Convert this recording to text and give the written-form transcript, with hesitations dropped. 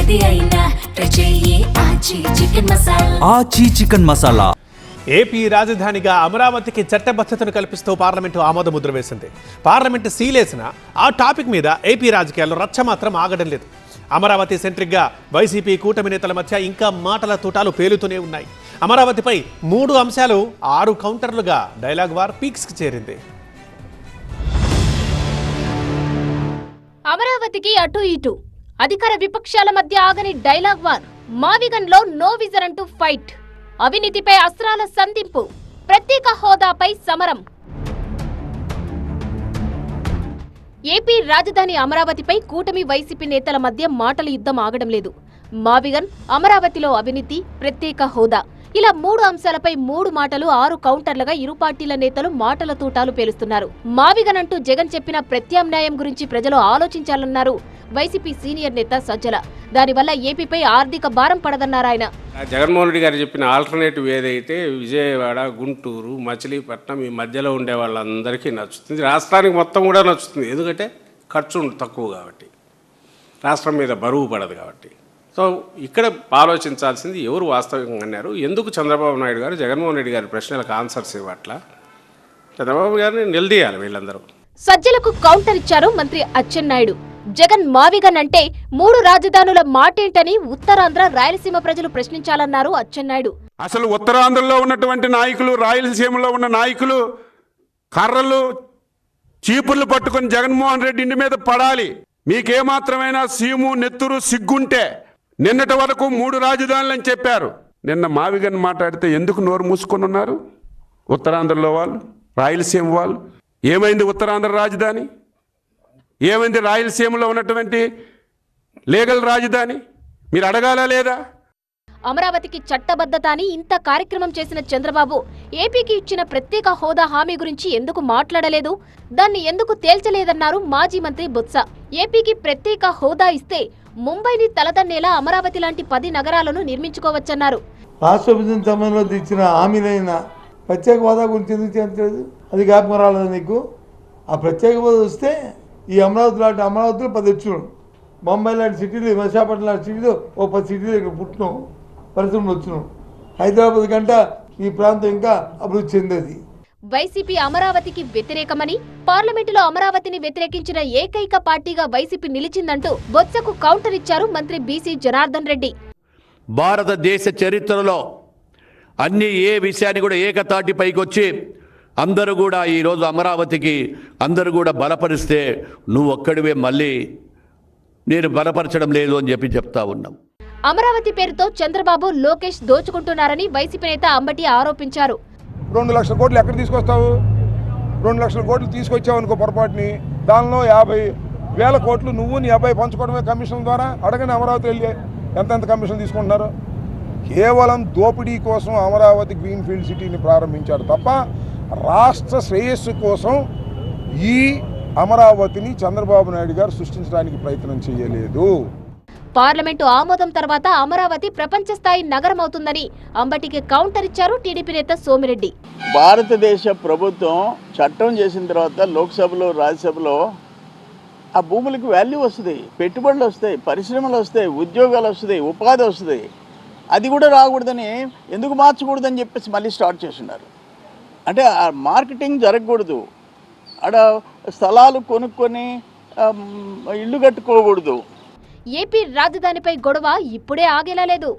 ఏది అయినా ట్రై చెయ్యి ఆచి చికెన్ మసాలా. ఆచి చికెన్ మసాలా. ఏపీ రాజధానిగా అమరావతికి చట్టబద్ధతను కల్పిస్తూ పార్లమెంటు ఆమోదముద్ర వేసింది. పార్లమెంటు సీలేసిన ఆ టాపిక్ మీద ఏపీ రాజకీయాల్లో రచ్చ మాత్రం ఆగడం లేదు. అమరావతి సెంట్రిక్గా వైసీపీ కూటమి నేతల మధ్య ఇంకా మాటల తూటాలు పేలుతూనే ఉన్నాయి. అమరావతిపై 3 అంశాలు 6 కౌంటర్లుగా డైలాగ్ వార్ పీక్స్కి చేరింది. అమరావతికి అటు ఇటు అధికార విపక్షాల మధ్య ఆగని డైలాగ్ వార్. మావిగన్లో నో విజన్ అంటూ ఫైట్. అవినీతిపై అస్త్రాల సంధింపు. ప్రత్యేక హోదాపై సమరం. ఏపీ రాజధాని అమరావతిపై కూటమి వైసీపీ నేతల మధ్య మాటల యుద్ధం ఆగడం లేదు. మావిగన్, అమరావతిలో అవినీతి, ప్రత్యేక హోదా ఇలా 3 అంశాలపై 3 మాటలు 6 కౌంటర్లుగా ఇరు పార్టీల నేతలు మాటల తూటాలు పేలుస్తున్నారు. మావిగన్ అంటూ జగన్ చెప్పిన ప్రత్యామ్నాయం గురించి ప్రజలు ఆలోచించాలన్నారు వైసీపీ సీనియర్ నేత సజ్జల. దానివల్ల ఏపీపై ఆర్థిక భారం పడదన్నారాయన. జగన్మోహన్ రెడ్డి గారు చెప్పిన ఆల్టర్నేటివ్ ఏదైతే విజయవాడ, గుంటూరు, మచిలీపట్నం ఈ మధ్యలో ఉండే వాళ్ళందరికీ నచ్చుతుంది. రాష్ట్రానికి మొత్తం కూడా నచ్చుతుంది. ఎందుకంటే ఖర్చు తక్కువ కాబట్టి, రాష్ట్రం మీద బరువు పడదు కాబట్టి. సో ఇక్కడ ఆలోచించాల్సింది ఎవరు వాస్తవంగా అన్నారు, ఎందుకు చంద్రబాబు నాయుడు గారు జగన్మోహన్ రెడ్డి గారి ప్రశ్నలకు ఆన్సర్స్ ఇవ్వట్లా, చంద్రబాబు గారిని నిలదీయాలి వీళ్ళందరూ. సజ్జలకు కౌంటర్ ఇచ్చారు మంత్రి అచ్చెన్నాయుడు. జగన్ మావిగన్ అంటే 3 రాజధానుల మాటేంటని ఉత్తరాంధ్ర, రాయలసీమ ప్రజలు ప్రశ్నించాలన్నారు అచ్చెన్నాయుడు. అసలు ఉత్తరాంధ్రలో ఉన్నటువంటి నాయకులు, రాయలసీమలో ఉన్న నాయకులు కర్రలు, చీపుర్లు పట్టుకొని జగన్మోహన్ రెడ్డి ఇంటి మీద పడాలి. మీకేమాత్రమైనా సీము, నెత్తురు, సిగ్గుంటే నిన్నటి వరకు 3 రాజధానులు అని చెప్పారు. నిన్న మావిగన్ మాట్లాడితే ఎందుకు నోరు మూసుకొని ఉన్నారు? ఉత్తరాంధ్రలో వాళ్ళు, రాయలసీమ వాళ్ళు. ఏమైంది ఉత్తరాంధ్ర రాజధాని? ఏమైంది రాయలసీమలో ఉన్నటువంటి లీగల్ రాజధాని? మీరు అడగాలా లేదా? అమరావతికి చట్టబద్ధత అని ఇంత కార్యక్రమం చేసిన చంద్రబాబు ఏపీకి ఇచ్చిన ప్రత్యేక హోదా హామీ గురించి ఎందుకు మాట్లాడలేదు, దాన్ని ఎందుకు తేల్చలేదన్నారు మాజీ మంత్రి బొత్స. ఏపీకి ప్రత్యేక హోదా ఇస్తే ముంబైని తలదన్నేలా అమరావతి లాంటి 10 నగరాలను నిర్మించుకోవచ్చన్నారు. రాష్ట్ర విభజన సమయంలో ఇచ్చిన హామీలైన ప్రత్యేక హోదా గురించి ఎందుకు చేయట్లేదు? అది జ్ఞాపకం రాలేదు నీకు? ఆ ప్రత్యేక హోదా వస్తే ఈ అమరావతి లాంటి అమరావతిలో 10 వచ్చును, బొంబాయి లాంటి సిటీలు, విశాఖపట్నం లాంటి సిటీలు 10 సిటీలు ఇక్కడ పుట్టినాం, పరిశ్రమలు వచ్చినాం. హైదరాబాద్ కంటే ఈ ప్రాంతం ఇంకా అభివృద్ధి చెందేది. వైసీపీ అమరావతికి వ్యతిరేకమని, పార్లమెంటులో అమరావతిని వ్యతిరేకించిన ఏకైక పార్టీగా వైసీపీ నిలిచిందంటూ బొత్సకు కౌంటర్ ఇచ్చారు మంత్రి బీసీ జనార్దన్ రెడ్డి. భారతదేశ చరిత్రలో అన్ని ఏ విషయాన్ని కూడా ఏకతాటి పైకి వచ్చి అందరూ కూడా ఈరోజు అమరావతికి అందరూ కూడా బలపరిస్తే నువ్వు ఒక్కడివే మళ్ళీ నేను బలపరచడం లేదు అని చెప్తా ఉన్నాం. అమరావతి పేరుతో చంద్రబాబు, లోకేష్ దోచుకుంటున్నారని వైసీపీ నేత అంబటి ఆరోపించారు. 2 లక్షల కోట్లు ఎక్కడ తీసుకొస్తావు? 2 లక్షల కోట్లు తీసుకొచ్చావు అనుకో పొరపాటుని, దానిలో 50,000 కోట్లు నువ్వు నీ అబ్బాయి పంచుకోవడమే కమిషన్ ద్వారా. అడగని అమరావతి వెళ్ళి ఎంతెంత కమిషన్ తీసుకుంటున్నారు? కేవలం దోపిడీ కోసం అమరావతి గ్రీన్ఫీల్డ్ సిటీని ప్రారంభించాడు తప్ప రాష్ట్ర శ్రేయస్సు కోసం ఈ అమరావతిని చంద్రబాబు నాయుడు గారు సృష్టించడానికి ప్రయత్నం చేయలేదు. పార్లమెంటు ఆమోదం తర్వాత అమరావతి ప్రపంచ స్థాయి నగరం అవుతుందని అంబటికి కౌంటర్ ఇచ్చారు టీడీపీ నేత సోమిరెడ్డి. భారతదేశ ప్రభుత్వం చట్టం చేసిన తర్వాత లోక్సభలో, రాజ్యసభలో ఆ భూములకు వాల్యూ వస్తుంది, పెట్టుబడులు వస్తాయి, పరిశ్రమలు వస్తాయి, ఉద్యోగాలు వస్తాయి, ఉపాధి వస్తుంది. అది కూడా రాకూడదని, ఎందుకు మార్చకూడదని చెప్పేసి మళ్ళీ స్టార్ట్ చేస్తున్నారు. అంటే ఆ మార్కెటింగ్ జరగకూడదు, ఆడ స్థలాలు కొనుక్కొని ఇల్లు కట్టుకోకూడదు. ఏపీ రాజధానిపై గొడవ ఇప్పుడే ఆగేలా లేదు.